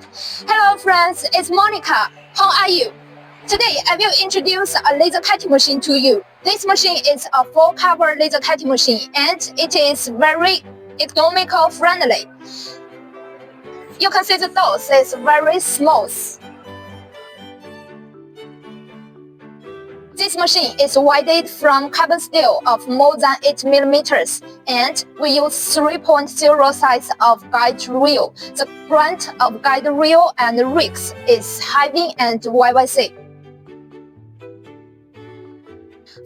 Hello friends, it's Monica. How are you? Today I will introduce a laser cutting machine to you. This machine is a full cover laser cutting machine and it is very economical friendly. You can see the dose is very smooth. This machine is widened from carbon steel of more than 8 mm and we use 3.0 size of guide rail. The brunt of guide rail and rigs is heavy and YYC.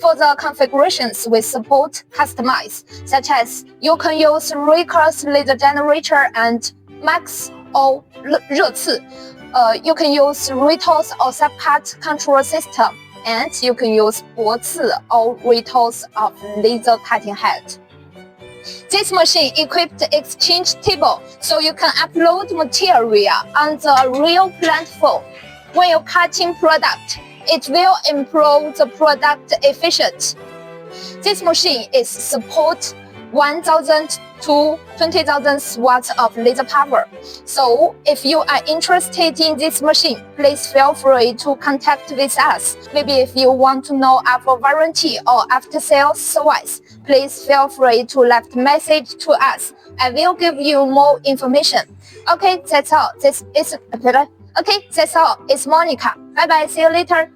For the configurations we support customize, such as you can use recurse laser generator and max or 热刺. You can use retools or subcut control system. And you can use 薄刺 or retools of laser cutting head. This machine equipped exchange table, so you can upload material on the real platform. When you cutting product, it will improve the product efficiency. This machine is support 1,000 to 20,000 watts of laser power. So if you are interested in this machine, please feel free to contact with us. Maybe if you want to know our warranty or after sales service, please feel free to left message to us. I will give you more information. Okay, that's all. That's all. It's Monica. Bye bye. See you later.